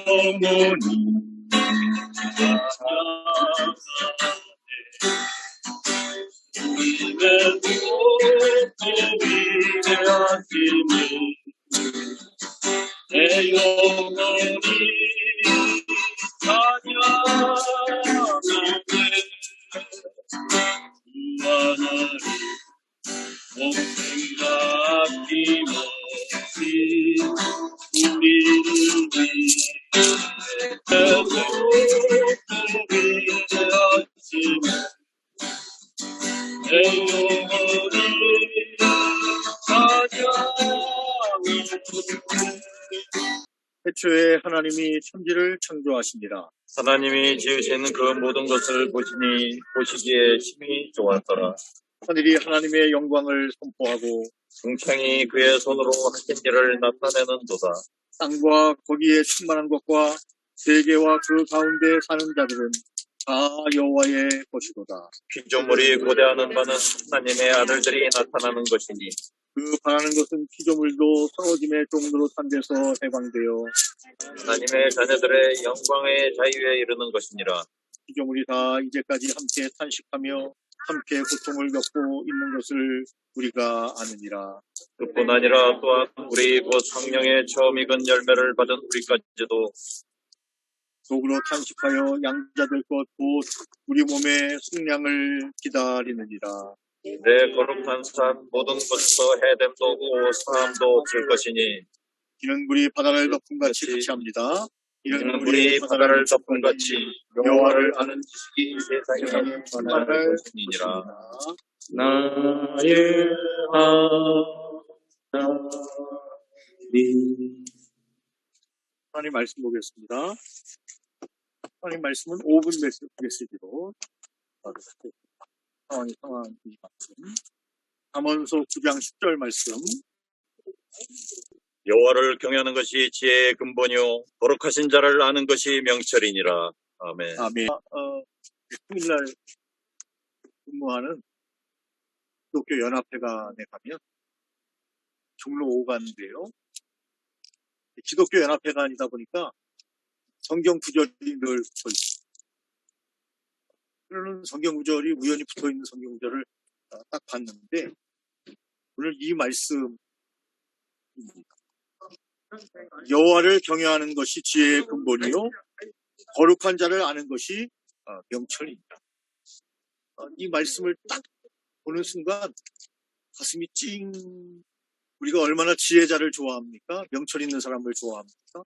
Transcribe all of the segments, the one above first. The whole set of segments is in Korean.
영원히 우리의 모든 위대하시니 내 영혼이 찬양하네. 주하나님 목숨과 아낌없이 우리를 위해 위대하시니 내 영혼이 찬양하네. 태초에 하나님이 천지를 창조하시니라. 하나님이 지으신 그 모든 것을 보시기에 심히 좋았더라. 하늘이 하나님의 영광을 선포하고 궁창이 그의 손으로 하신 일을 나타내는도다. 땅과 거기에 충만한 것과 세계와 그 가운데 사는 자들은 다 여호와의 것이로다. 피조물이 고대하는 바는 하나님의 아들들이 나타나는 것이니 그 바라는 것은 피조물도 떨어짐의 종로로 탄 데서 해방되어 하나님의 자녀들의 영광의 자유에 이르는 것이니라. 피조물이 다 이제까지 함께 탄식하며 함께 고통을 겪고 있는 것을 우리가 아느니라. 그뿐 아니라 또한 우리 곧 성령의 처음 익은 열매를 받은 우리까지도 속으로 탄식하여 양자될 것 곧 우리 몸의 속량을 기다리느니라. 내 거룩한 산 모든 곳에서 해됨도 오고 사함도 없을 것이니 이는 물이 바다를 덮은 같이 그치합니다. 이는 물이 바다를 덮은 같이 여호와를 아는 지식이 세상에 전할 것이니라. 나의 하나님. 하나님 말씀 보겠습니다. 하나님 말씀은 5분 메시지로 상황이 상황 이 말씀. 잠언서 9장 10절 말씀. 여호와를 경외하는 것이 지혜의 근본이요 거룩하신 자를 아는 것이 명철이니라. 아멘. 아멘. 평일날 근무하는 기독교 연합회관에 가면 종로 5관인데요. 기독교 연합회관이다 보니까 성경 구절이 늘 붙어 있어요. 그러는 성경 구절이 우연히 붙어 있는 성경 구절을 딱 봤는데 오늘 이 말씀입니다. 여호와를 경외하는 것이 지혜의 근본이요 거룩한 자를 아는 것이 명철입니다. 이 말씀을 딱 보는 순간 가슴이 찡. 우리가 얼마나 지혜자를 좋아합니까? 명철 있는 사람을 좋아합니까?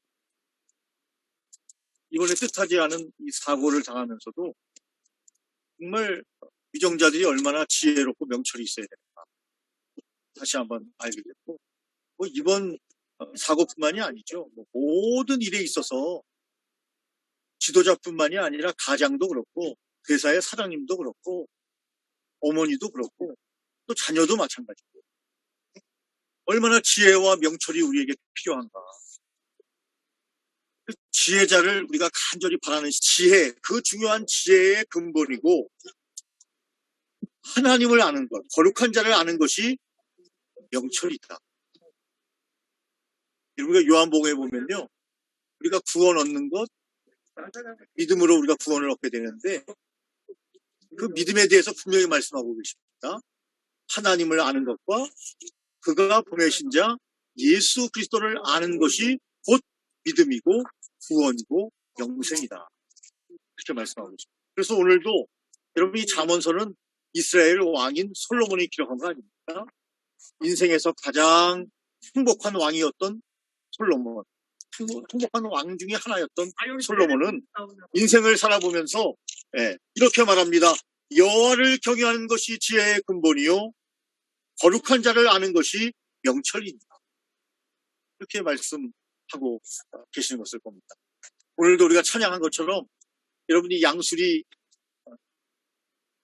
이번에 뜻하지 않은 이 사고를 당하면서도 정말 위정자들이 얼마나 지혜롭고 명철이 있어야 되는가 다시 한번 알게 됐고 이번 사고뿐만이 아니죠. 모든 일에 있어서 지도자뿐만이 아니라 가장도 그렇고 회사의 사장님도 그렇고 어머니도 그렇고 또 자녀도 마찬가지고 얼마나 지혜와 명철이 우리에게 필요한가. 그 지혜자를 우리가 간절히 바라는 지혜, 그 중요한 지혜의 근본이고 하나님을 아는 것, 거룩한 자를 아는 것이 명철이다. 우리가 요한복음에 보면요. 우리가 구원 얻는 것, 믿음으로 우리가 구원을 얻게 되는데 그 믿음에 대해서 분명히 말씀하고 계십니다. 하나님을 아는 것과 그가 보내신 자 예수 그리스도를 아는 것이 곧 믿음이고 구원이고 영생이다. 그렇게 말씀하고 있습니다. 그래서 오늘도 여러분 이 잠언서는 이스라엘 왕인 솔로몬이 기록한 거 아닙니까? 인생에서 가장 행복한 왕이었던 솔로몬, 행복한 왕 중에 하나였던 솔로몬은 인생을 살아보면서 이렇게 말합니다. 여호와를 경외하는 것이 지혜의 근본이요 거룩한 자를 아는 것이 명철이다. 이렇게 말씀하고 계시는 것을 봅니다. 오늘도 우리가 찬양한 것처럼 여러분이 양수리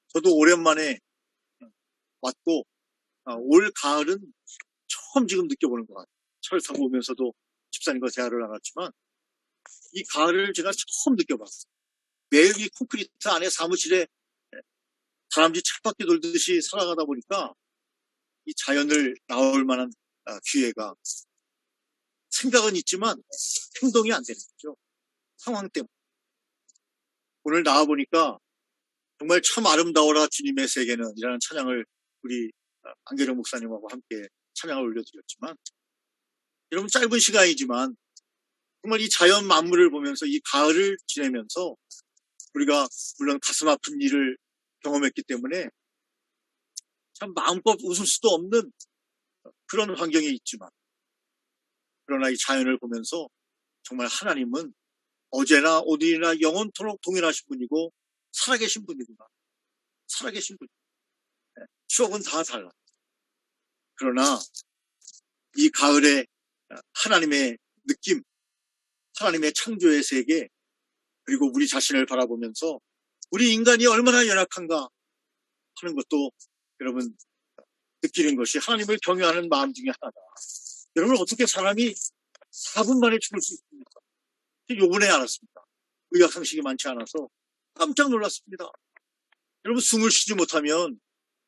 저도 오랜만에 왔고 올 가을은 처음 지금 느껴보는 것 같아요. 철상 보면서도 집사님과 대화를 나갔지만 이 가을을 제가 처음 느껴봤어요. 매일 이 콘크리트 안에 사무실에 다람쥐 쳇바퀴 돌듯이 살아가다 보니까 이 자연을 나올 만한 기회가 생각은 있지만 행동이 안 되는 거죠. 상황 때문에. 오늘 나와보니까 정말 참 아름다워라 주님의 세계는 이라는 찬양을 우리 안계령 목사님하고 함께 찬양을 올려드렸지만, 여러분 짧은 시간이지만 정말 이 자연 만물을 보면서 이 가을을 지내면서 우리가 물론 가슴 아픈 일을 경험했기 때문에 참 마음껏 웃을 수도 없는 그런 환경에 있지만, 그러나 이 자연을 보면서 정말 하나님은 어제나 오늘이나 영원토록 동일하신 분이고 살아계신 분이구나. 살아계신 분. 추억은 다 달라. 그러나 이 가을에 하나님의 느낌, 하나님의 창조의 세계, 그리고 우리 자신을 바라보면서 우리 인간이 얼마나 연약한가 하는 것도 여러분 느끼는 것이 하나님을 경외하는 마음 중에 하나다. 여러분 어떻게 사람이 4분 만에 죽을 수 있습니까? 요번에 알았습니다. 의학 상식이 많지 않아서 깜짝 놀랐습니다. 여러분 숨을 쉬지 못하면,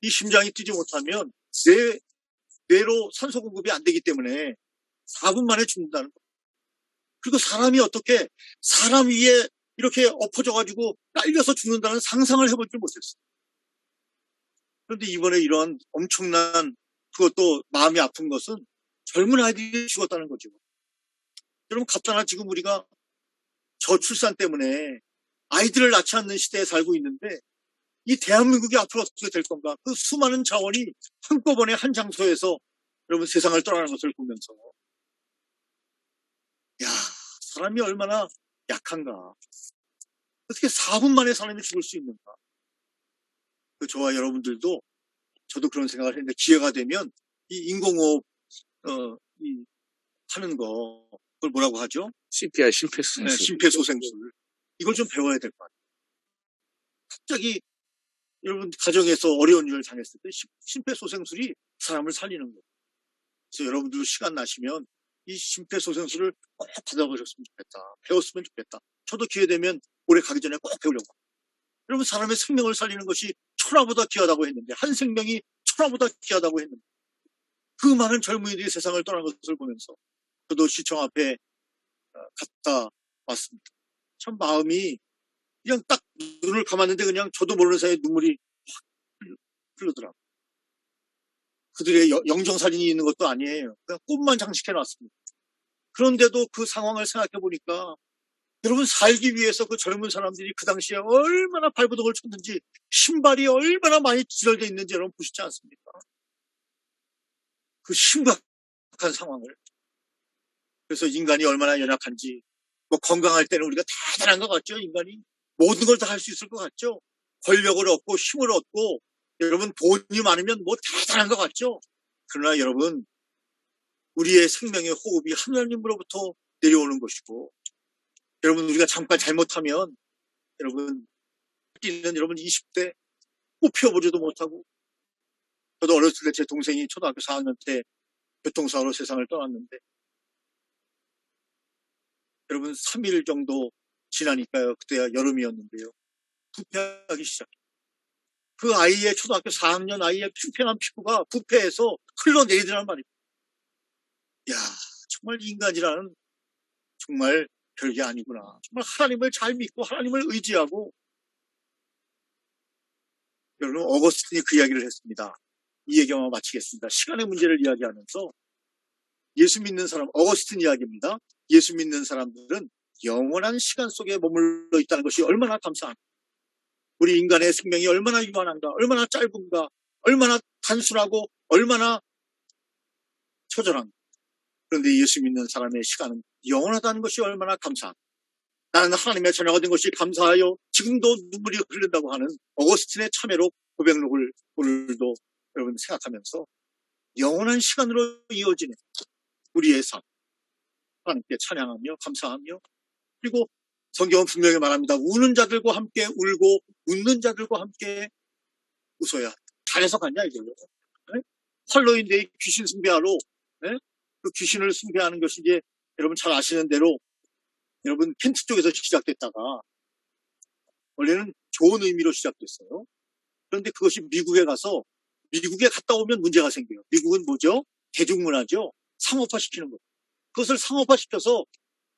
이 심장이 뛰지 못하면 뇌로 산소 공급이 안 되기 때문에 4분 만에 죽는다는 거예요. 그리고 사람이 어떻게 사람 위에 이렇게 엎어져가지고 딸려서 죽는다는 상상을 해볼 줄 못했어요. 그런데 이번에 이런 엄청난, 그것도 마음이 아픈 것은 젊은 아이들이 죽었다는 거죠. 여러분 갔다나 지금 우리가 저출산 때문에 아이들을 낳지 않는 시대에 살고 있는데, 이 대한민국이 앞으로 어떻게 될 건가? 그 수많은 자원이 한꺼번에 한 장소에서 여러분 세상을 떠나는 것을 보면서, 야, 사람이 얼마나 약한가. 어떻게 4분 만에 사람이 죽을 수 있는가. 저와 여러분들도, 저도 그런 생각을 했는데, 기회가 되면 이 인공호흡 하는 거, 그걸 뭐라고 하죠? CPR, 심폐소생술. 네, 심폐소생술. 이걸 좀 배워야 될 것 같아요. 갑자기 여러분 가정에서 어려운 일을 당했을 때 심폐소생술이 사람을 살리는 거예요. 그래서 여러분들도 시간 나시면 이 심폐소생술을 꼭 받아보셨으면 좋겠다. 배웠으면 좋겠다. 저도 기회 되면 올해 가기 전에 꼭 배우려고 합니다. 여러분 사람의 생명을 살리는 것이 천하보다 귀하다고 했는데, 한 생명이 천하보다 귀하다고 했는데, 그 많은 젊은이들이 세상을 떠난 것을 보면서 저도 시청 앞에 갔다 왔습니다. 참 마음이 그냥 딱 눈을 감았는데 그냥 저도 모르는 사이에 눈물이 확 흐르더라고요. 그들의 영정사진이 있는 것도 아니에요. 그냥 꽃만 장식해놨습니다. 그런데도 그 상황을 생각해 보니까 여러분 살기 위해서 그 젊은 사람들이 그 당시에 얼마나 발버둥을 쳤는지, 신발이 얼마나 많이 지혈되어 있는지 여러분 보시지 않습니까? 그 심각한 상황을. 그래서 인간이 얼마나 연약한지, 뭐 건강할 때는 우리가 대단한 것 같죠? 인간이 모든 걸 다 할 수 있을 것 같죠? 권력을 얻고 힘을 얻고 여러분 돈이 많으면 뭐 대단한 것 같죠? 그러나 여러분 우리의 생명의 호흡이 하나님으로부터 내려오는 것이고, 여러분 우리가 잠깐 잘못하면 여러분 뛰는 여러분 20대 꽃 피워보지도 못하고, 저도 어렸을 때 제 동생이 초등학교 4학년 때 교통사고로 세상을 떠났는데, 여러분 3일 정도 지나니까요, 그때가 여름이었는데요, 부패하기 시작해요. 그 아이의 초등학교 4학년 아이의 팽팽한 피부가 부패해서 흘러내리더란 말입니다. 야, 정말 인간이라는 정말 별게 아니구나. 정말 하나님을 잘 믿고 하나님을 의지하고. 여러분 어거스틴이 그 이야기를 했습니다. 이 얘기만 마치겠습니다. 시간의 문제를 이야기하면서 예수 믿는 사람, 어거스틴 이야기입니다. 예수 믿는 사람들은 영원한 시간 속에 머물러 있다는 것이 얼마나 감사합니다. 우리 인간의 생명이 얼마나 유한한가, 얼마나 짧은가, 얼마나 단순하고 얼마나 처절한가. 그런데 예수 믿는 사람의 시간은 영원하다는 것이 얼마나 감사합니다. 나는 하나님의 자녀가 된 것이 감사하여 지금도 눈물이 흐른다고 하는 어거스틴의 참회록 고백록을 오늘도 여러분 생각하면서 영원한 시간으로 이어지는 우리의 삶, 하나님께 찬양하며 감사하며, 그리고 성경은 분명히 말합니다. 우는 자들과 함께 울고 웃는 자들과 함께 웃어야. 잘해서 갔냐 이걸로. 할로윈데이 귀신 숭배하러, 그 귀신을 숭배하는 것이 이제 여러분 잘 아시는 대로 여러분 켄트 쪽에서 시작됐다가 원래는 좋은 의미로 시작됐어요. 그런데 그것이 미국에 갔다 오면 문제가 생겨요. 미국은 뭐죠? 대중문화죠. 상업화시키는 거. 그것을 상업화시켜서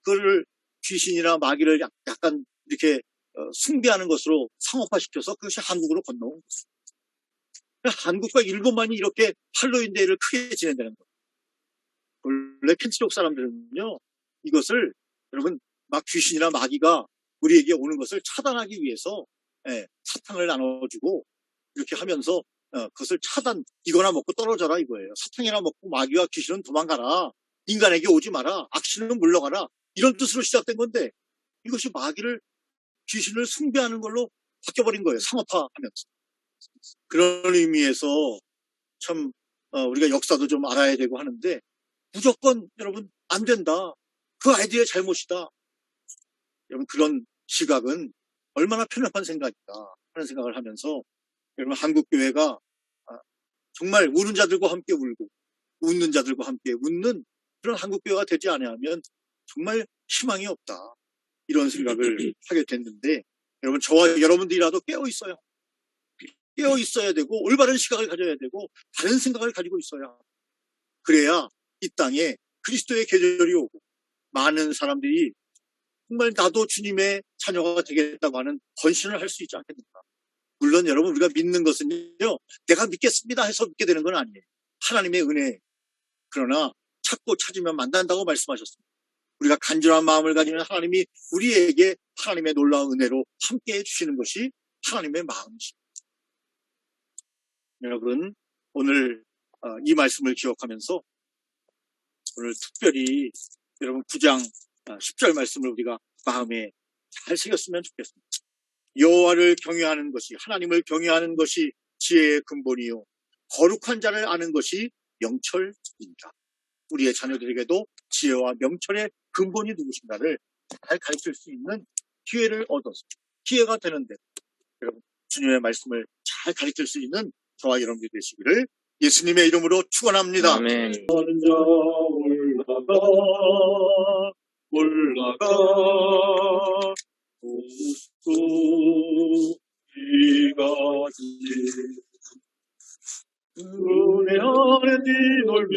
그거를 귀신이나 마귀를 약간 이렇게 숭배하는 것으로 상업화시켜서 그것이 한국으로 건너온 거예요. 한국과 일본만이 이렇게 할로윈 데이를 크게 지낸다는 거예요. 원래 펜트족 사람들은요, 이것을 여러분 막 귀신이나 마귀가 우리에게 오는 것을 차단하기 위해서 사탕을 나눠주고 이렇게 하면서 그것을 이거나 먹고 떨어져라 이거예요. 사탕이나 먹고 마귀와 귀신은 도망가라. 인간에게 오지 마라. 악신은 물러가라. 이런 뜻으로 시작된 건데 이것이 마귀를 귀신을 숭배하는 걸로 바뀌어버린 거예요. 상업화하면서. 그런 의미에서 참 우리가 역사도 좀 알아야 되고 하는데 무조건 여러분 안 된다. 그 아이디어의 잘못이다. 여러분 그런 시각은 얼마나 편협한 생각이다 하는 생각을 하면서 여러분 한국교회가 정말 우는 자들과 함께 울고 웃는 자들과 함께 웃는 그런 한국교회가 되지 않으면 정말 희망이 없다. 이런 생각을 하게 됐는데 여러분 저와 여러분들이라도 깨어 있어요. 깨어 있어야 되고 올바른 시각을 가져야 되고 다른 생각을 가지고 있어야 그래야 이 땅에 그리스도의 계절이 오고 많은 사람들이 정말 나도 주님의 자녀가 되겠다고 하는 헌신을 할 수 있지 않겠는가. 물론 여러분 우리가 믿는 것은요 내가 믿겠습니다 해서 믿게 되는 건 아니에요. 하나님의 은혜. 그러나 찾고 찾으면 만난다고 말씀하셨습니다. 우리가 간절한 마음을 가지면 하나님이 우리에게 하나님의 놀라운 은혜로 함께해 주시는 것이 하나님의 마음이십니다. 여러분 오늘 이 말씀을 기억하면서 오늘 특별히 여러분 9장 10절 말씀을 우리가 마음에 잘 새겼으면 좋겠습니다. 여호와를 경외하는 것이 하나님을 경외하는 것이 지혜의 근본이요 거룩한 자를 아는 것이 명철입니다. 우리의 자녀들에게도 지혜와 명철의 근본이 누구신가를 잘 가르칠 수 있는 기회를 얻어서 기회가 되는데 여러분 주님의 말씀을 잘 가르칠 수 있는 저와 여러분들이 되시기를 예수님의 이름으로 축원합니다. 아멘. 먼저 올라가 우수이가지 은혜 안에 뛰놀며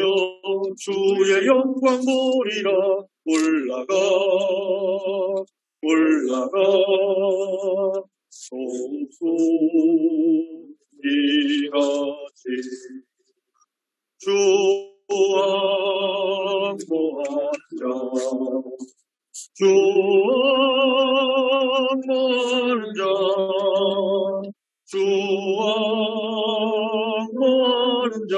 주의 영광 보리라 올라가 우수이가지 주왕 모한자 주왕 모한자 주왕 모한자